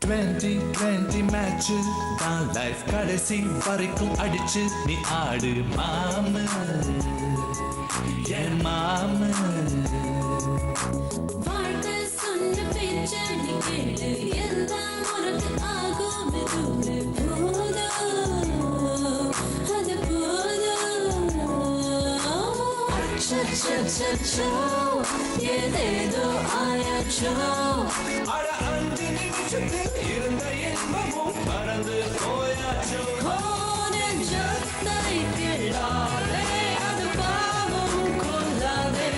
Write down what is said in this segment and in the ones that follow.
2020 match தான் life கடைசி வரைக்கும் அடிச்சு நீ ஆடு மாமு என் மாமு. வாழ்க்கை சொன்ன பேச்ச நீ கேளு, எல்லாம் உனக்கு ஆகும். மெதுவே போதும், அது போதும். அச்சச்சச்சோ, ஏதேதோ ஆயாச்சோ. அட 5 நிமிஷத்தில் இருந்த இன்பமும் மறந்து போயாச்சோ. நெஞ்சத்தை கிள்ளாதே, அது பாவம் கொள்ளாதே.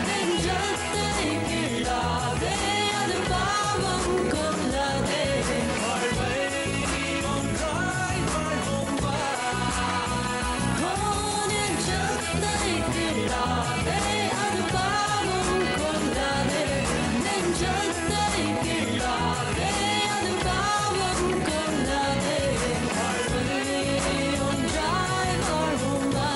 நெஞ்சத்தை கிள்ளாதே, அது பாவம் கொள்ளாதே. வாழ்வை ஒன்றாய் வாழ்வோம் வா. நெஞ்சத்தை கிள்ளாதே, அது பாவம் கொள்ளாதே. நெஞ்சத்தை கிள்ளாதே, அது பாவம் கொள்ளாதே. வாழ்வை ஒன்றாய் வாழ்வோம் வா.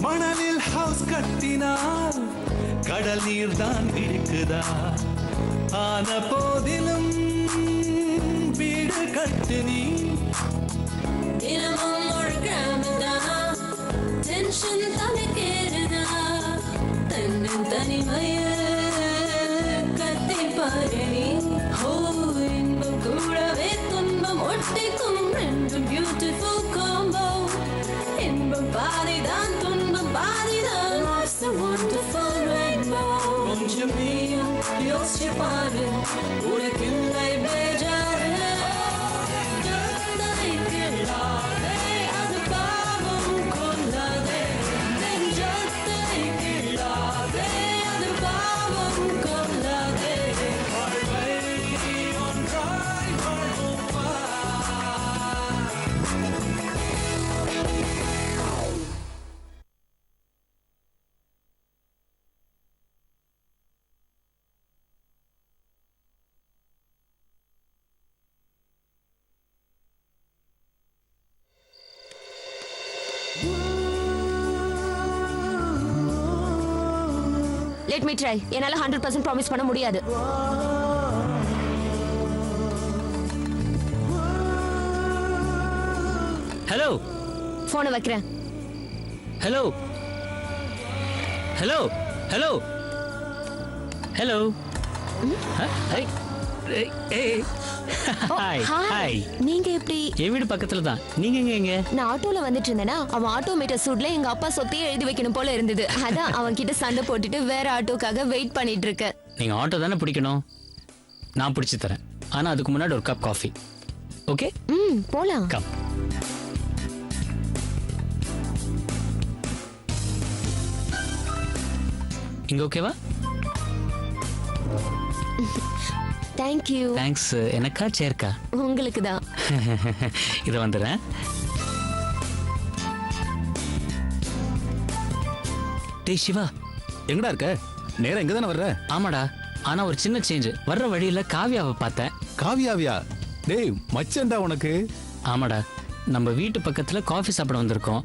மணலில் ஹவுஸ் கட்டினால் கடல் நீர் தான் இருக்குதா? ஆன போதிலும் வீடு கட்டு நீ. தினமும் ஒரு கிராமம்தான், டென்ஷன் தலைக்கேறுதா. தன்னன் தனிமைய கத்தி பாரு நீ. ஓ, இன்பம் கூடவே துன்பம் ஒட்டிக்கும், ரெண்டும் பியூட்டிஃபுல் காம்போ. இன்பம் பாதிதான், துன்பம் பாதிதான். Life's a wonderful rainbow. கொஞ்சம் நீயும் யோசிச்சு பாரு, உனக்கில்லை பேஜாரு. நெஞ்சத்தை கிள்ளாதே, அது பாவம் கொள்ளாதே. நெஞ்சத்தை கிள்ளாதே, அது பாவம் கொள்ளாதே. வாழ்வை ஒன்றாய் வாழ்வோம் வா. Let me try. என்னால 100% ப்ராமிஸ் பண்ண முடியாது. ஹலோ போனை வைக்கிறேன். Hello hello hello hello hi hi. நீங்க எப்படி? என் வீடு பக்கத்துல தான். நீங்க எங்க? நான் ஆட்டோல வந்துட்டு இருந்தேனா, அவன் ஆட்டோ மீட்டர் சூட்ல எங்க அப்பா சொத்தையே எழுதி வைக்கணும் போல இருந்தது. அதான் அவன் கிட்ட சண்டை போட்டுட்டு வேற ஆட்டோக்காக வெயிட் பண்ணிட்டு இருக்கேன். நீங்க ஆட்டோ தானே பிடிக்கணும், நான் பிடிச்சி தரேன். ஆனா அதுக்கு முன்னாடி ஒரு கப் காஃபி. ஓகே போலாம். கம். இங்க ஓகேவா? Thank you. தேங்க்ஸ். எனக்கா சேர்க்கா? உங்களுக்கு தான். இதை வந்துடுறேன். டேய் சிவா, எங்கடா இருக்க? நேரா எங்க தானே வர்ற? ஆமாடா. ஆனா ஒரு சின்ன சேஞ்ச். வர்ற வழியில காவியாவை பார்த்தேன். காவியாவியா? டேய் மச்சன்டா உனக்கு. ஆமாடா, நம்ம வீட்டு பக்கத்துல காஃபி சாப்பிட வந்திருக்கோம்.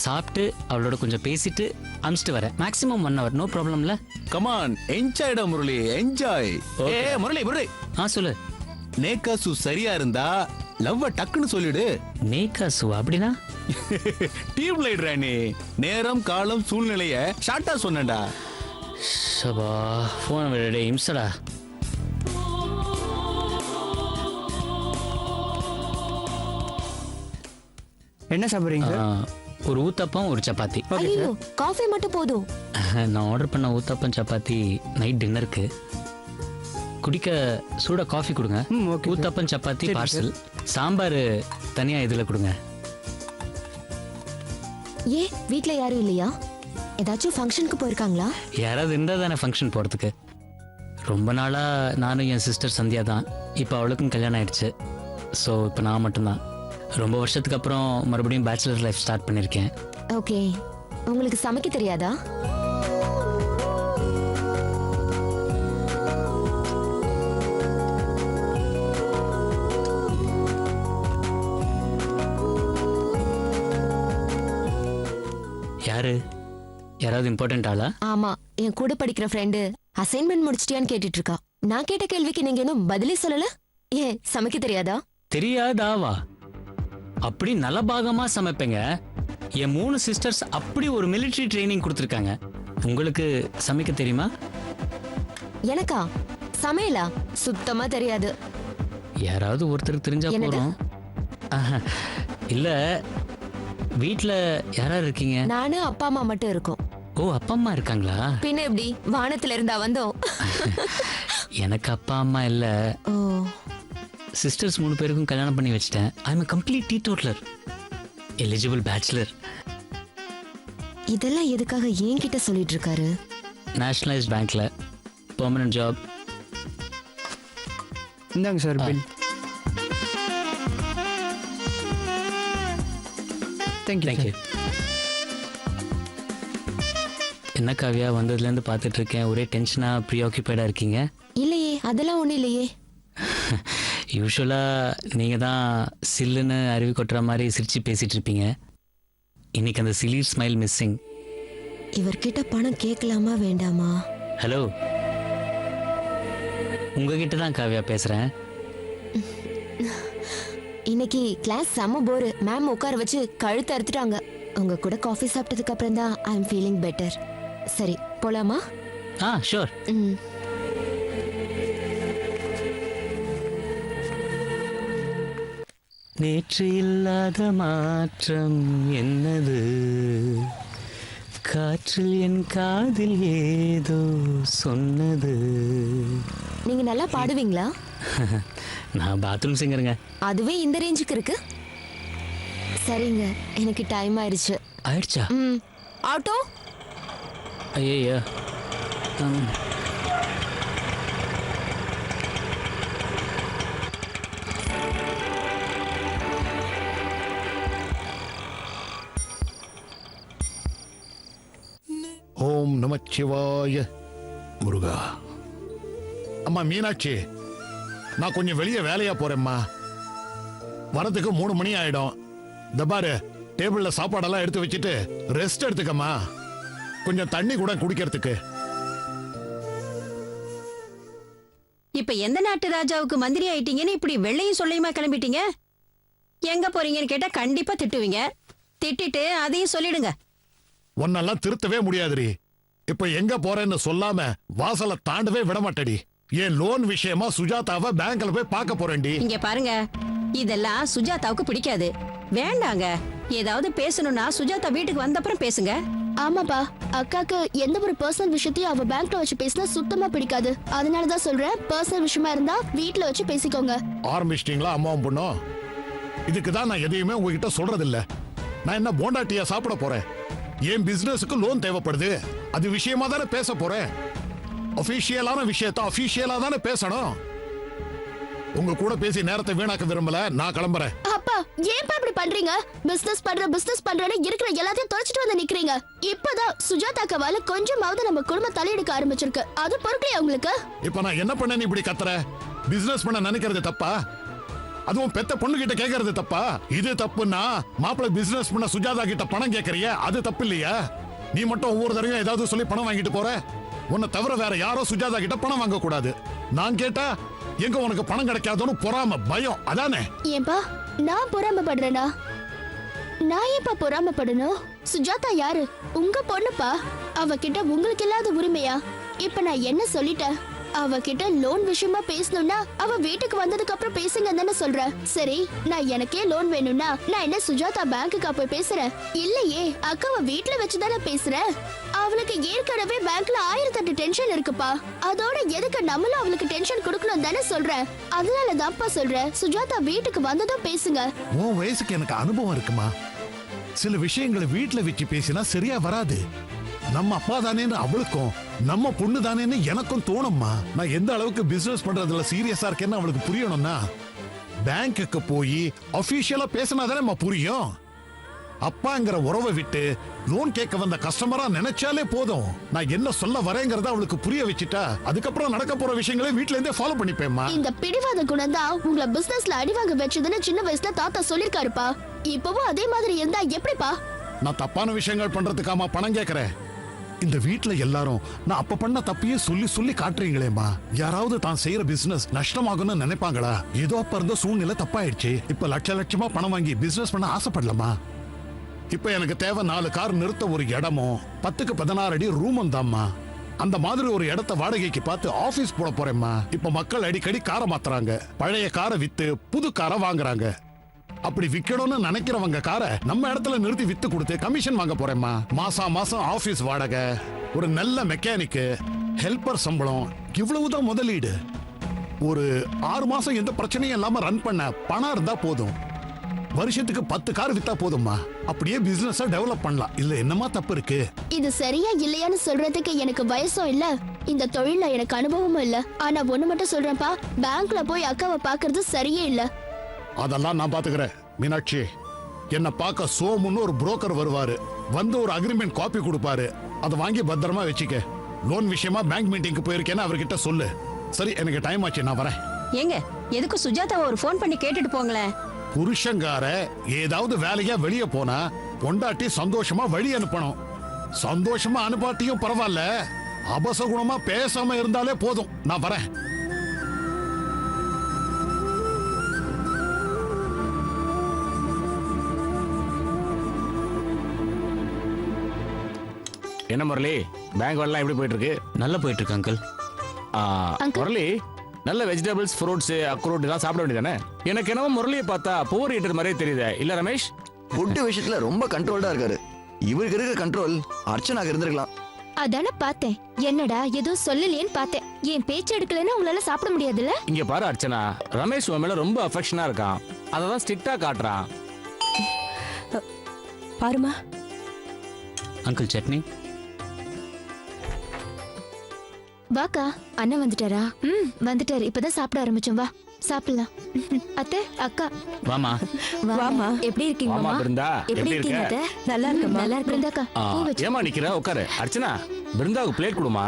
சாப்பிட்டு அவளோட கொஞ்சம் பேசிட்டு அமிச்சிட்டு வரேன். Maximum 1 hour. நோ ப்ராப்ளம்ல? கமான், என்ஜாய்டா முரளி, என்ஜாய். ஏ முரளி முரளி, சொல்லு. நேகாசு சரியா இருந்தா லவ்வ டக்குன்னு சொல்லிடு. நேகாசு அப்படின்னா? டீம் லைடரா நீ. நேரம் காலம் சூழ்நிலைய ஷார்ட்டா சொன்னடா. சபா, போன் விட இம்சடா. என்ன சாப்பிடுறீங்க? ஒரு ஊத்தப்பம், ஒரு சப்பாத்தி. ஐயோ, காஃபி மட்டும் போதும். நான் ஆர்டர் பண்ண ஊத்தப்பம் சப்பாத்தி நைட் டின்னருக்கு. குடிக்க சூட காஃபி கொடுங்க. ஊத்தப்பம் சப்பாத்தி பார்சல். சாம்பார் தனியா இதுல கொடுங்க. ஏ, வீட்ல யாரும் இல்லையா? ஏதாச்சும் ஃபங்க்ஷனுக்கு போயிருக்காங்களா? யாராவது இருந்தால் தானே ஃபங்க்ஷன் போகிறதுக்கு. ரொம்ப நாளாக நானும் என் சிஸ்டர் சந்தியா தான். இப்போ அவளுக்கும் கல்யாணம் ஆயிடுச்சு. ஸோ இப்போ நான் மட்டும்தான். ரொம்ப வருஷத்துக்கு அப்புறம் மறுபடியும் பேச்சுலர் லைஃப் ஸ்டார்ட் பண்ணியிருக்கேன். ஓகே, உங்களுக்கு சமைக்க தெரியாதா? யாரு? யாராவது இம்பார்ட்டன்ட் ஆளா? ஆமா, என் கூட படிக்கிற ஃப்ரெண்டு அசைன்மெண்ட் முடிச்சிட்டியான்னு கேட்டுட்டு இருக்கா. நான் கேட்ட கேள்விக்கு நீங்க இன்னும் பதிலே சொல்லல. ஏன் சமைக்க தெரியாதா? தெரியாதாவா? அப்படி நலபாகமா சமைப்பேங்க. என் 3 சிஸ்டர்ஸ் அப்படி ஒரு மிலிட்டரி ட்ரைனிங் கொடுத்துருக்காங்க. உங்களுக்கு சமைக்க தெரியுமா? எனக்கா? சமையலா? சுத்தமா தெரியாது. யாராவது ஒருத்தருக்கு தெரிஞ்சா என்னது? போறோம். ஆஹா, இல்ல வீட்ல யாராரு இருக்கீங்க? நானு அப்பா அம்மா மட்டும் இருக்கோம். ஓ, அப்பா அம்மா இருக்காங்களா? பின்ன எப்படி, வானத்துல இருந்தா வந்தோம்? எனக்கு அப்பா அம்மா இல்ல. ஓ, சிஸ்டர்ஸ் 3 பேருக்கும் கல்யாணம் பண்ணி வச்சிட்டேன். I am a complete teetotaler, eligible bachelor. இதெல்லாம் எதுக்காக என்கிட்ட சொல்லிட்டு இருக்காரு? நேஷனலைஸ்ட் பேங்க்ல பெர்மனன்ட் ஜாப். இந்தாங்க சார் பில். தேங்க்யூ. என்ன காவியா, வந்ததுலேருந்து பார்த்துட்டு இருக்கேன், ஒரே டென்ஷனாக ப்ரீஆக்குபைடாக இருக்கீங்க. இல்லையே, அதெல்லாம் ஒண்ணும் இல்லையே. யூஸ்வலாக நீங்கள் தான் சில்லுன்னு அருவி கொட்டுற மாதிரி சிரிச்சு பேசிகிட்டு இருப்பீங்க. இன்னைக்கு அந்த சிலி ஸ்மைல் மிஸ்ஸிங். இவர்கிட்ட பணம் கேட்கலாமா வேண்டாமா? ஹலோ, உங்ககிட்ட தான் காவியா பேசுகிறேன். இன்னைக்கு கிளாஸ் செம்ம போரு. மேம் உட்கார வச்சு கழுத்து அறுத்துட்டாங்க. உங்க கூட காஃபி சாப்பிட்டதுக்கு அப்புறம் தான் ஐ எம் ஃபீலிங் பெட்டர். சரி, போலாமா? ஷூர். ம். நேற்று இல்லாத மாற்றம் என்னது, காற்றில் என் காதில் ஏதோ சொன்னது. நீங்க நல்லா பாடுவீங்களா? நான் பாத்ரூம் சிங்கருங்க. அதுவே இந்த ரேஞ்சுக்கு இருக்கு. சரிங்க, எனக்கு டைம் ஆயிடுச்சு. ஆயிடுச்சா? ம். ஆட்டோ? ஐயோ. ஓம் நமச்சிவாய. முருகா. அம்மா மீனாட்சி, நான் கொஞ்சம் வெளியே வேலையா போறேம்மா. வரதுக்கு 3 மணி ஆயிடும். இந்த பாரு, டேபிள்ல சாப்பாடெல்லாம் எடுத்து வச்சுட்டு ரெஸ்ட் எடுத்துக்கம்மா. கொஞ்சம் தண்ணி கூட குடிக்கிறதுக்கு. இப்ப எந்த நாட்டு ராஜாவுக்கு மந்திரி ஆயிட்டீங்கன்னு இப்படி வெள்ளையும் சொல்லையுமா கிளம்பிட்டீங்க? எங்க போறீங்கன்னு கேட்டா கண்டிப்பா திட்டுவீங்க. திட்டிட்டு அதையும் சொல்லிடுங்க. உன்னெல்லாம் திருத்தவே முடியாதுடி. இப்ப எங்க போறேன்னு சொல்லாம வாசலை தாண்டவே விட மாட்டேடி. என் லோன் விஷயமா சுஜாதாவை பேங்க்ல போய் பார்க்க போறேன்டி. இங்க பாருங்க, இதெல்லாம் சுஜாதாவுக்கு பிடிக்காது. வேண்டாங்க. ஏதாவது பேசணும்னா சுஜாதா வீட்டுக்கு வந்த அப்புறம் பேசுங்க. ஆமாப்பா, அக்காக்கு எந்த ஒரு பர்சனல் விஷயத்தையும் அவ பேங்க்ல வச்சு பேசினா சுத்தமா பிடிக்காது. அதனாலதான் சொல்றேன், பர்சனல் விஷயமா இருந்தா வீட்ல வச்சு பேசிக்கோங்க. ஆரம்பிச்சிட்டீங்களா அம்மாவும் பொண்ணும்? இதுக்குதான் நான் எதையுமே உங்ககிட்ட சொல்றது இல்ல. நான் என்ன போண்டாட்டியா சாப்பிட போறேன்? என் பிசினஸுக்கு லோன் தேவைப்படுது. அது விஷயமா தானே பேச போறேன். அபிஷியலான விஷயத்த அபிஷியலா தானே பேசணும். உங்க கூட பேசி நேரத்தை வீணாக்க விரும்பல. நான் கிளம்புறேன். அப்பா, ஏன்பா இப்படி பண்றீங்க? பிசினஸ் பண்றேன்னு இருக்கிற எல்லாத்தையும் தொலைச்சிட்டு வந்து நிக்கிறீங்க. இப்பதான் சுஜாதாக்கவால கொஞ்சமாவது நம்ம குடும்பம் தலையெடுக்க ஆரம்பிச்சிருக்கு. அது பொறுக்கலையா உங்களுக்கு? இப்ப நான் என்ன பண்ணேன்னு இப்படி கத்துற? பிசினஸ் பண்ண நினைக்கிறது தப்பா? அதுவும் பெத்த பொண்ணு கிட்ட கேக்குறது தப்பா? இது தப்புன்னா மாப்பிள்ளை பிசினஸ் பண்ண சுஜாதா கிட்ட பணம் கேக்குறிய, அது தப்பு இல்லையா? நீ மட்டும் ஒவ்வொரு தடவையும் ஏதாவது சொல்லி பணம் வாங்கிட்டு போற. உன்னை தவிர வேற யாரோ சுஜாதா கிட்ட பணம் வாங்க கூடாது. நான் கேட்டா எங்க உனக்கு பணம் கிடைக்காதுன்னு பொறாம பயம், அதானே? ஏன்பா நான் பொறாமப்படுறேனா? நான் ஏன்பா பொறாமப்படணும்? சுஜாதா யாரு? உங்க பொண்ணுப்பா. அவகிட்ட உங்களுக்கு இல்லாத உரிமையா? இப்ப நான் என்ன சொல்லிட்டேன்? அவகிட்ட லோன் விஷயமா பேசணும்னா அவ வீட்டுக்கு வந்ததுக்கு அப்புறம் பேசுங்க தானே சொல்ற. சரி, நான் எனக்கே லோன் வேணும்னா நான் என்ன சுஜாதா பேங்க்குக்கு போய் பேசுறேன்? இல்லையே, அக்காவை வீட்டுல வச்சுதானே பேசுறேன். அவளுக்கு ஏற்கனவே பேங்க்ல 1008 டென்ஷன் இருக்குப்பா. அதோட எதுக்கு நம்மளும் அவளுக்கு டென்ஷன் கொடுக்கணும் தானே சொல்றேன். அதனால தான்ப்பா சொல்றேன், சுஜாதா வீட்டுக்கு வந்ததும் பேசுங்க. உன் வயசுக்கு எனக்கு அனுபவம் இருக்குமா. சில விஷயங்களை வீட்டுல வச்சு பேசினா சரியா வராது. நம்ம அப்பா தானேன்னு அவளுக்கும் நம்ம பொண்ணு தானேன்னு எனக்கும் தோணும்மா. நான் எந்த அளவுக்கு பிசினஸ் பண்றதுல சீரியஸா இருக்கேன்னு அவளுக்கு புரியணும்னா பேங்க்குக்கு போய் அபிஷியலா பேசினா தானே புரியும். அப்பாங்கிற உறவை விட்டு லோன் கேட்க வந்த கஸ்டமரா நினைச்சாலே போதும். நான் என்ன சொல்ல வரேங்கிறத அவளுக்கு புரிய வச்சுட்டா அதுக்கப்புறம் நடக்க போற விஷயங்களை வீட்ல இருந்தே ஃபாலோ பண்ணிப்பேம்மா. இந்த பிடிவாத குணம் தான் உங்களை பிசினஸ்ல அடிவாங்க வச்சதுன்னு சின்ன வயசுல தாத்தா சொல்லிருக்காருப்பா. இப்பவும் அதே மாதிரி இருந்தா எப்படிப்பா? நான் தப்பான விஷயங்கள் பண்றதுக்காமா பணம் கேட்கறேன்? இந்த வீட்ல எல்லாரும் நான் அப்ப பண்ண தப்பையே சொல்லி சொல்லி காட்டுறீங்களேம்மா. யாராவது தான் செய்யற பிசினஸ் நஷ்டமாகும்னு நினைப்பாங்களா? ஏதோ அப்ப இருந்த சூழ்நிலை தப்பாயிடுச்சு. இப்ப லட்சமா பணம் வாங்கி பிசினஸ் பண்ண ஆசைப்படலாமா? இப்ப எனக்கு தேவை 4 கார் நிறுத்த ஒரு இடமும் 10க்கு 16 அடி ரூமும் தாம்மா. அந்த மாதிரி ஒரு இடத்த வாடகைக்கு பார்த்து ஆபீஸ் போட போறேம்மா. இப்ப மக்கள் அடிக்கடி காரை மாத்துறாங்க. பழைய காரை வித்து புது காரை வாங்குறாங்க. அப்படி விக்கணும்னு நினைக்கிறவங்க காரை நம்ம இடத்துல நிறுத்தி வித்து கொடுத்து கமிஷன் வாங்க போறேம்மா. மாசம் ஆபீஸ் வாடகை, ஒரு நல்ல மெக்கானிக்கு, ஹெல்பர் சம்பளம், இவ்வளவுதான் முதலீடு. ஒரு 6 மாசம் எந்த பிரச்சனையும் இல்லாம ரன் பண்ண பணம் இருந்தா போதும். வருஷத்துக்கு 10 கார் வித்தா போதும்மா. அப்படியே பிசினஸ் டெவலப் பண்ணலாம். இல்ல என்னமா தப்பு இருக்கு? இது சரியா இல்லையான்னு சொல்றதுக்கு எனக்கு வயசும் இல்ல, இந்த தொழில எனக்கு அனுபவமும் இல்ல. ஆனா ஒண்ணு மட்டும் சொல்றேன்ப்பா, பேங்க்ல போய் அக்காவை பாக்குறது சரியே இல்ல. அதெல்லாம் நான் பாத்துக்கிறேன் மீனாட்சி. என்ன பார்க்க சோமுன்னு ஒரு புரோக்கர் வருவாரு. வந்து ஒரு அக்ரிமெண்ட் காப்பி கொடுப்பாரு. அதை வாங்கி பத்திரமா வச்சுக்க. லோன் விஷயமா பேங்க் மீட்டிங்க்கு போயிருக்கேன்னு அவர்கிட்ட சொல்லு. சரி, எனக்கு டைம் ஆச்சு, நான் வரேன். ஏங்க எதுக்கு சுஜாதாவை ஒரு ஃபோன் பண்ணி கேட்டுட்டு போங்களேன். புருஷங்கார ஏதாவது வேலையா வெளியே போனா பொண்டாட்டி சந்தோஷமா வழி அனுப்பணும். சந்தோஷமா அனுப்பாட்டியும் பரவாயில்ல, அபசகுணமா பேசாம இருந்தாலே போதும். நான் வரேன். என்ன முரளி, பேங்க் வேலை எப்படி போயிட்டு இருக்கு? நல்லா போயிட்டு இருக்கு அங்கிள். முரளி, நல்ல வெஜிடபிள்ஸ், ஃப்ரூட்ஸ், அக்ரூட் எல்லாம் சாப்பிட வேண்டியதானே? எனக்கு என்னவோ முரளியை பார்த்தா புவர் ஈட்டர் மாதிரியே தெரியுது. இல்ல ரமேஷ்? ஃபுட் விஷயத்துல ரொம்ப கண்ட்ரோல்டா இருக்காரு. இவருக்கு இருக்க கண்ட்ரோல் அர்ச்சனாக்கு இருந்திருக்கலாம். அதான பார்த்தேன். என்னடா எதுவும் சொல்லலையேன்னு பார்த்தேன். என் பேச்சு எடுக்கலன்னா உங்களால சாப்பிட முடியாதுல்ல? இங்க பாரு அர்ச்சனா, ரமேஷ் உன் மேல ரொம்ப அஃபெக்ஷனா இருக்கான். அததான் ஸ்ட்ரிக்டா காட்டுறான். பாருமா அங்கிள் சட்னி. வாக்கா, அண்ணன் வந்துட்டாரா? வந்துட்டாரு. இப்பதான் சாப்பிட ஆரம்பிச்சோம். வா சாப்பிடலாம். அத்தை, அக்கா வாமா. வாமா. எப்படி இருக்கீங்க மாமா மாமா? பிருந்தா, எப்படி எப்படி இருக்கீங்க இருக்க? அத்தை? நல்லா இருக்கேன். நல்லா இருக்கு பிருந்தாக்கா. பூ வச்சு ஏமா நிக்கிற? உட்காரு. அர்ச்சனா, பிருந்தாவுக்கு பிளேட் கொடுமா.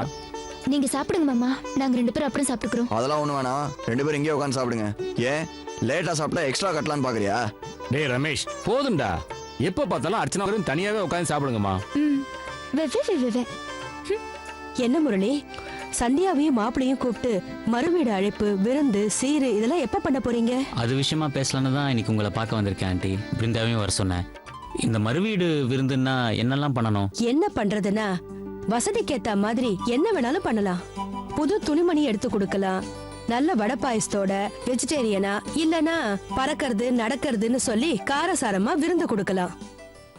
நீங்க சாப்பிடுங்க மாமா. நாங்க 2 பேரும் அப்புறம் சாப்பிட்டுக்கிறோம். அதெல்லாம் ஒண்ணு வேணாம், 2 பேரும் இங்கே உட்காந்து சாப்பிடுங்க. ஏன் லேட்டா சாப்பிட்டா எக்ஸ்ட்ரா கட்டலான்னு பாக்குறியா? டேய் ரமேஷ், போதும்டா. எப்ப பார்த்தாலும் அர்ச்சனா வரும் தனியாவே உட்காந்து சாப்பிடுங்கம்மா. என்ன முரளி, சந்தியாவையும் மாப்பிளையும் கூப்பிட்டு மறுவீடு அழைப்பு, விருந்து, சீரு இதெல்லாம் எப்ப பண்ண போறீங்க? அது விஷயமா பேசலான்னு தான் இன்னைக்கு உங்களை பார்க்க வந்திருக்கேன் ஆண்டி. பிருந்தாவையும் வர சொன்னேன். இந்த மறுவீடு விருந்துன்னா என்னெல்லாம் பண்ணணும்? என்ன பண்றதுன்னா, வசதிக்கு ஏத்த மாதிரி என்ன வேணாலும் பண்ணலாம். புது துணிமணி எடுத்து கொடுக்கலாம். நல்ல வடை பாயசத்தோட வெஜிடேரியனா, இல்லனா பறக்கிறது நடக்கிறதுன்னு சொல்லி காரசாரமா விருந்து கொடுக்கலாம்.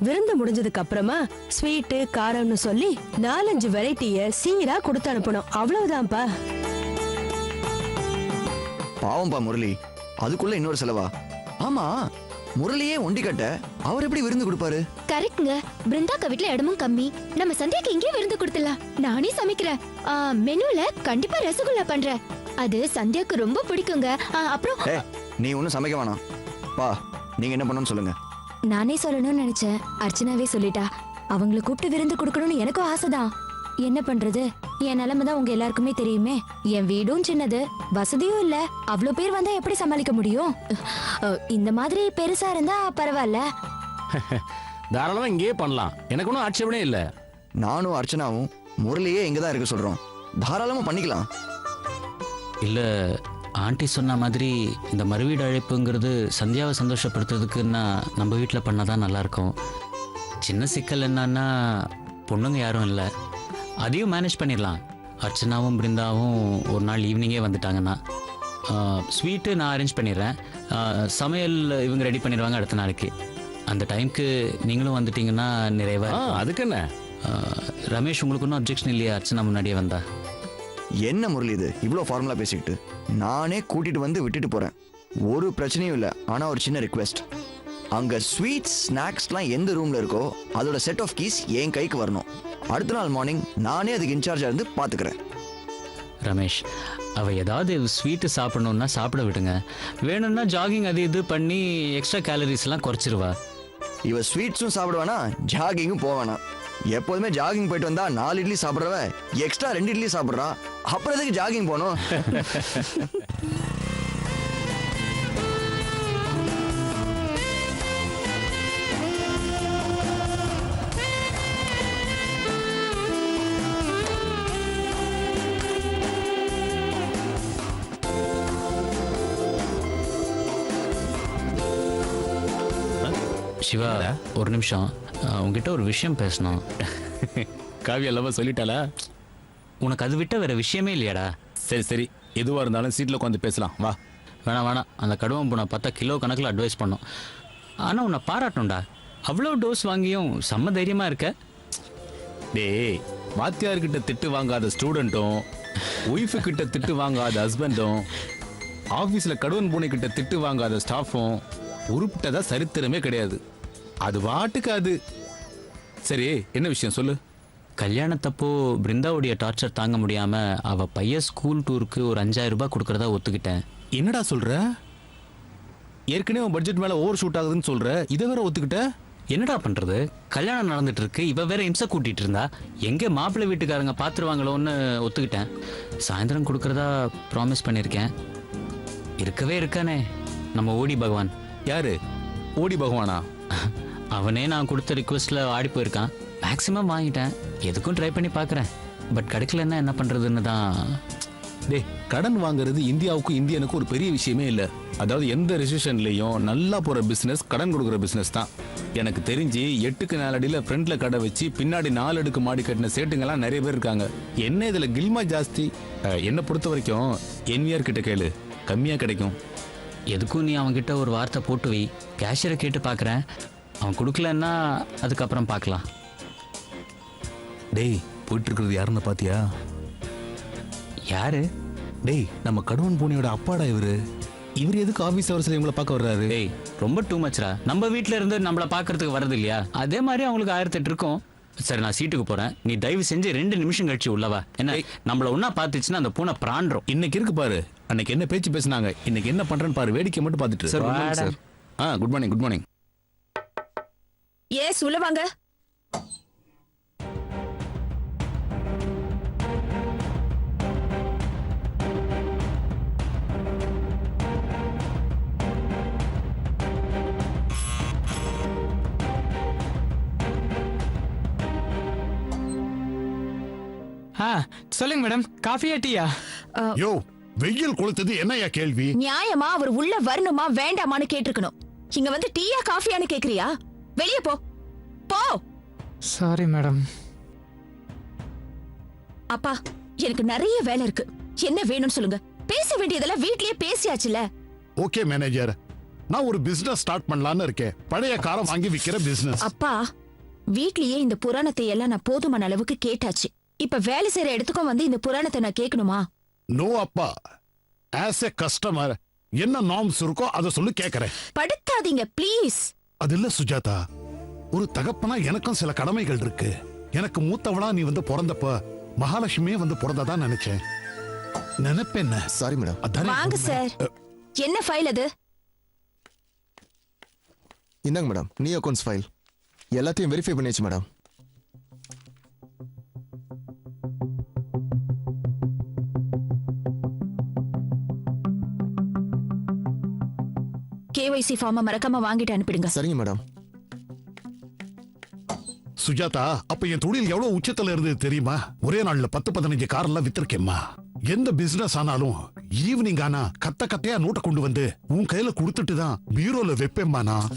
விருந்து முடிஞ்சதுக்கு அப்புறமா ஸ்வீட்டு, காரம்னு சொல்லி 4-5 வெரைட்டிய சீரா கொடுத்து அனுப்பணும். அவ்வளவுதான்ப்பா. பாவம்பா முரளி, அதுக்குள்ள இன்னொரு செலவா? ஆமா, முரளியே ஒண்டி கட்ட அவர் எப்படி விருந்து கொடுப்பாரு? கரெக்ட்ங்க. பிருந்தாக்கா வீட்ல இடமும் கம்மி. நம்ம சந்தியாக்கு இங்கே விருந்து கொடுத்துடலாம். நானே சமைக்கிறேன். மெனுல கண்டிப்பா ரசகுல்லா பண்றேன். அது சந்தியாக்கு ரொம்ப பிடிக்குங்க. அப்புறம் நீ ஒன்னும் சமைக்க வேணாம். பா, நீங்க என்ன பண்ணணும்னு சொல்லுங்க. நானே சொல்லணும்னு நினைச்சேன், அர்ச்சனாவே சொல்லிட்டா. அவங்களை கூப்பிட்டு விருந்து கொடுக்கணும்னு எனக்கும் ஆசைதான். என்ன பண்றது? என் நிலைமை தான் உங்க எல்லாருக்குமே தெரியுமே. என் வீடும் சின்னது, வசதியும் இல்ல. அவ்வளவு பேர் வந்தா எப்படி சமாளிக்க முடியும்? இந்த மாதிரி பெருசா இருந்தா பரவாயில்ல. தாராளமா இங்கேயே பண்ணலாம். எனக்கு ஒன்றும் ஆட்சேபனே இல்லை. நானும் அர்ச்சனாவும் முரளியே இங்கதான் இருக்க சொல்றோம். தாராளமா பண்ணிக்கலாம். இல்லை, ஆண்டி சொன்ன மாதிரி இந்த மறுவீடு அழைப்புங்கிறது சந்தியாவை சந்தோஷப்படுத்துறதுக்குன்னா நம்ம வீட்டில் பண்ணால் தான் நல்லாயிருக்கும். சின்ன சிக்கல் என்னன்னா, பொண்ணுங்க யாரும் இல்லை. அதையும் மேனேஜ் பண்ணிடலாம். அர்ச்சனாவும் பிருந்தாவும் ஒரு நாள் ஈவினிங்கே வந்துட்டாங்கன்னா ஸ்வீட்டு நான் அரேஞ்ச் பண்ணிடுறேன். சமையல் இவங்க ரெடி பண்ணிடுவாங்க அடுத்த நாளைக்கு. அந்த டைமுக்கு நீங்களும் வந்துட்டீங்கன்னா நிறைவாக. அதுக்கு என்ன ரமேஷ், உங்களுக்கு ஒன்றும் அப்ஜெக்ஷன் இல்லையா அர்ச்சனா முன்னாடியே வந்தா? என்ன முரளி இது இவ்வளோ ஃபார்முலா பேசிக்கிட்டு? நானே கூட்டிட்டு வந்து விட்டுட்டு போறேன், ஒரு பிரச்சனையும் இல்லை. ஆனா ஒரு சின்ன ரிக்வெஸ்ட், அங்க ஸ்வீட்ஸ் ஸ்நாக்ஸ்லாம் எந்த ரூம்ல இருக்கோ அதோட செட் ஆஃப் கீஸ் என் கைக்கு வரணும். அடுத்த நாள் மார்னிங் நானே அதுக்கு இன்சார்ஜாக இருந்து பார்த்துக்கிறேன். ரமேஷ், அவள் ஏதாவது ஸ்வீட்டு சாப்பிடணுன்னா சாப்பிட விடுங்க. வேணும்னா ஜாகிங் அது இது பண்ணி எக்ஸ்ட்ரா கேலரிஸ்லாம் குறைச்சிருவா. இவ ஸ்வீட்ஸும் சாப்பிடுவானா, ஜாகிங்கும் போவானா. எப்போதுமே ஜாகிங் போயிட்டு வந்தா 4 இட்லி சாப்பிட்றவ எக்ஸ்ட்ரா 2 இட்லி சாப்பிட்றா. அப்புறம் எதுக்கு ஜாகிங் போகணும்? சிவா, ஒரு நிமிஷம், உங்ககிட்ட ஒரு விஷயம் பேசணும். காவியா லவ் சொல்லிட்டாளா? உனக்கு அது விட்ட வேற விஷயமே இல்லையாடா? சரி சரி, எதுவாக இருந்தாலும் சீட்டில் உட்காந்து பேசலாம் வா. வேணாம், அந்த கடுவம் பூனை பார்த்தா கிலோ கணக்கில் அட்வைஸ் பண்ணோம். ஆனால் உன்னை பாராட்டணும்டா, அவ்வளோ டோஸ் வாங்கியும் செம்ம தைரியமாக இருக்க. டேய், வாத்தியார்கிட்ட திட்டு வாங்காத ஸ்டூடெண்ட்டும், ஒய்ஃபு கிட்ட திட்டு வாங்காத ஹஸ்பண்டும், ஆஃபீஸில் கடுவன் பூனை கிட்ட திட்டு வாங்காத ஸ்டாஃபும் உருப்பிட்டதா சரித்திரமே கிடையாது. அது வாட்டுக்கு அது. சரி, என்ன விஷயம் சொல்லு. கல்யாணத்தப்போ பிருந்தாவுடைய டார்ச்சர் தாங்க முடியாமல் அவள் பையன் ஸ்கூல் டூருக்கு ஒரு 5000 ரூபாய் கொடுக்குறதா ஒத்துக்கிட்டேன். என்னடா சொல்ற? ஏற்கனவே உன் பட்ஜெட் மேலே ஓவர் ஷூட் ஆகுதுன்னு சொல்ற, இதை வேற ஒத்துக்கிட்ட? என்னடா பண்ணுறது, கல்யாணம் நடந்துட்டு இருக்கு, இவ வேற இம்சை கூட்டிகிட்டு இருந்தா, எங்கே மாப்பிள்ளை வீட்டுக்காரங்க பார்த்துருவாங்களோன்னு ஒத்துக்கிட்டேன். சாயந்தரம் கொடுக்குறதா ப்ராமிஸ் பண்ணியிருக்கேன். இருக்கவே இருக்கானே நம்ம ஓடி பகவான். யாரு ஓடி பகவானா? அவனே நான் கொடுத்த ரிக்வெஸ்ட்டில் ஆடி போயிருக்கான். மேக்ஸிமம் வாங்கிட்டேன், எதுக்கும் ட்ரை பண்ணி பார்க்குறேன். பட் கிடைக்கலன்னா என்ன பண்ணுறதுன்னு தான். டே, கடன் வாங்குறது இந்தியாவுக்கும் இந்தியனுக்கும் ஒரு பெரிய விஷயமே இல்லை. அதாவது எந்த ரெசிஷன்லையும் நல்லா போகிற பிஸ்னஸ் கடன் கொடுக்குற பிஸ்னஸ் தான். எனக்கு தெரிஞ்சு 8க்கு 4 அடியில் ஃப்ரண்ட்டில் கடை வச்சு பின்னாடி 4 அடுக்கு மாடி கட்டின சேட்டுங்கெல்லாம் நிறைய பேர் இருக்காங்க. என்ன இதில் கில்மா ஜாஸ்தி. என்னை பொறுத்த வரைக்கும் என்விஆர் கிட்ட கேளு, கம்மியாக கிடைக்கும். எதுக்கும் நீ அவன்கிட்ட ஒரு வார்த்தை போட்டு வை, கேஷியரை கேட்டு பார்க்குறேன். அவன் கொடுக்கலன்னா அதுக்கப்புறம் பார்க்கலாம். டேய், போயிட்டு இருக்கிறது யாருன்னு பாத்தியா? யாரு? டேய், நம்ம கடுவன் பூனையோட அப்பாடா இவரு. இவர் எதுக்கு ஆபீஸ் அவர்ஸில் இவங்களை பார்க்க வர்றாரு? டேய், ரொம்ப டூ மச்ரா. நம்ம வீட்டில் இருந்து நம்மளை பார்க்கறதுக்கு வரது இல்லையா? அதே மாதிரி அவங்களுக்கு 1008 இருக்கும். சரி, நான் சீட்டுக்கு போறேன், நீ தயவு செஞ்சு 2 நிமிஷம் கழிச்சு உள்ளவா. என்ன நம்மள ஒன்னா பார்த்துச்சுன்னா அந்த பூனை பிராண்டுரும். இன்னைக்கு இருக்கு பாரு, அன்னைக்கு என்ன பேச்சு பேசினாங்க, இன்னைக்கு என்ன பண்றேன்னு பாரு. வேடிக்கை மட்டும் பார்த்துட்டு. Sir, good morning sir. Good morning. Good morning. Yes உள்ள வாங்க. சொல்லுங்க மேடம், காஃபியா டீயா? யோ, வெயில் கொளுத்தது என்னையா கேள்வி? நியாயமா அவர் உள்ள வரணுமா வேண்டாமான்னு கேட்டிருக்கணும். இங்க வந்து டீயா காஃபியான்னு கேக்குறியா? வெளியே போ போ. Sorry madam. அப்பா, எனக்கு நிறைய வேலை இருக்கு. என்ன வேணும்னு சொல்லுங்க. பேச வேண்டியதெல்லாம் வீட்லயே பேசியாச்சுல. ஓகே மேனேஜர், நான் ஒரு பிசினஸ் ஸ்டார்ட் பண்ணலான்னு இருக்கேன். பழைய காரம் வாங்கி விக்கிற பிசினஸ். அப்பா, வீட்லயே இந்த புராணத்தை எல்லாம் நான் போதுமான அளவுக்கு கேட்டாச்சு. இப்ப வேலை செய்யற இடத்துக்கும் வந்து இந்த புராணத்தை நான் கேட்கணுமா? நோ அப்பா, ஆஸ் எ கஸ்டமர் என்ன நார்ம்ஸ் இருக்கோ அதை சொல்லி கேக்குறேன். படுத்தாதீங்க ப்ளீஸ். அது இல்ல சுஜாதா, ஒரு தகப்பனா எனக்கும் சில கடமைகள் இருக்கு. எனக்கு மூத்தவளா நீ வந்து பிறந்தப்ப மகாலட்சுமியே வந்து பிறந்ததான் நினைச்சேன். நினைப்பேன். Sorry madam. வாங்க சார். என்ன ஃபைல் அது? இந்தாங்க மேடம், நீ அக்கௌண்ட்ஸ் ஃபைல் எல்லாத்தையும் வெரிஃபை பண்ணியாச்சு மேடம். KYC ஃபார்மை மறக்காம வாங்கிட்டு அனுப்பிடுங்க. சரிங்க மேடம். சுஜாதா, அப்ப என் தொழில் எவ்வளவு உச்சத்துல இருந்தது தெரியுமா? ஒரே நாள்ல 10-15 காரெல்லாம் வித்திருக்கேம்மா. எந்த பிசினஸ் ஆனாலும் ஈவினிங் ஆனா கத்தையா நோட்டை கொண்டு வந்து உன் கையில கொடுத்துட்டு தான் பீரோல வைப்பேம்மா நான்.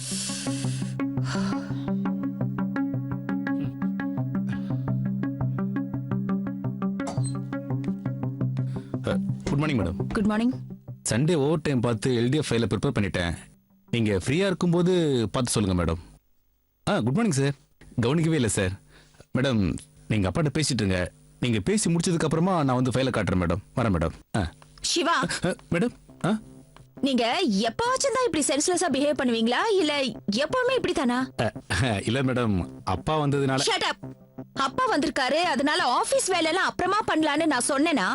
Good morning madam. Good morning. Sunday over time பார்த்து LDF ஃபைலை ப்ரிப்பேர் பண்ணிட்டேன். நீங்க ஃப்ரீயா இருக்கும்போது பார்த்து சொல்லுங்க மேடம். Good morning sir. கவனிக்கவே இல்லை சார். மேடம், நீங்க அப்பாட்ட பேசிட்டு இருங்க. நீங்க பேசி முடிச்சதுக்கு அப்புறமா நான் வந்து ஃபைலை காட்டுறேன் மேடம். வரேன் மேடம். சிவா, மேடம், நீங்க எப்பவாச்சும் தான் இப்படி சென்ஸ்லெஸ்ஸா பிஹேவ் பண்ணுவீங்களா இல்ல எப்பவுமே இப்படி தானா? இல்ல மேடம், அப்பா வந்ததுனால. Shut up. அப்பா வந்திருக்காரு, அதனால ஆபீஸ் வேலையெல்லாம் அப்புறமா பண்ணலான்னு நான் சொன்னேனா?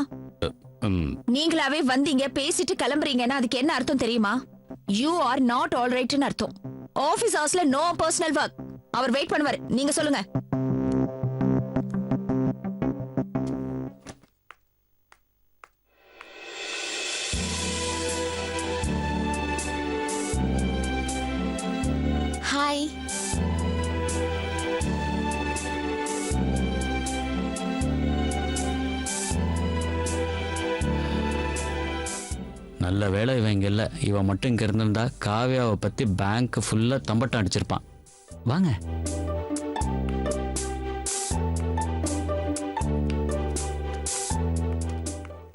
நீங்களாவே வந்தீங்க, பேசிட்டு கிளம்புறீங்கன்னா அதுக்கு என்ன அர்த்தம் தெரியுமா? யூ ஆர் நாட் ஆல் ரைட்னு அர்த்தம். ஆபீஸ் ஹவர்ஸ்ல நோ பர்சனல் ஒர்க். அவர் வெயிட் பண்ணுவாரு, நீங்க சொல்லுங்க. ஹாய். நல்ல வேலை இவன் இங்கே இல்லை. இவன் மட்டும் இங்கே இருந்திருந்தா காவியாவை பற்றி பேங்க் ஃபுல்லாக தம்பட்டம் அடிச்சிருப்பான். வாங்க.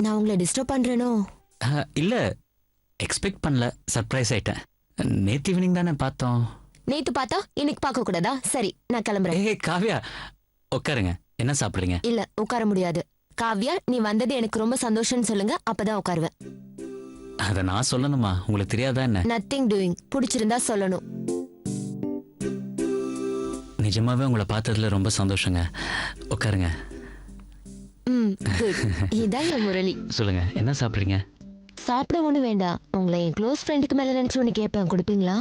நான் உங்களை டிஸ்டர்ப் பண்றேனோ? இல்லை, எக்ஸ்பெக்ட் பண்ணல, சர்ப்ரைஸ் ஆயிட்டேன். நேற்று ஈவினிங் தானே பார்த்தோம். நேத்து பார்த்தா இன்னைக்கு பார்க்க கூடாதா? சரி, நான் கிளம்புறேன். ஏ காவியா, உட்காருங்க. என்ன சாப்பிட்றீங்க? இல்ல, உட்கார முடியாது. காவ்யா, நீ வந்தது எனக்கு ரொம்ப சந்தோஷம்னு சொல்லுங்க, அப்பதான் உட்காருவேன். அதை நான் சொல்லணுமா? உங்களுக்கு தெரியாதா என்ன? Nothing doing. பிடிச்சிருந்தா சொல்லணும். நிஜமாவே உங்களை பார்த்ததுல ரொம்ப சந்தோஷங்க. உட்காருங்க. குட். இதான் என் முரளி. சொல்லுங்க, என்ன சாப்பிட்றீங்க? சாப்பிட ஒண்ணு வேண்டாம். உங்களை என் க்ளோஸ் ஃப்ரெண்டுக்கு மேல நினைச்சு ஒண்ணு கேட்பேன், கொடுப்பீங்களா?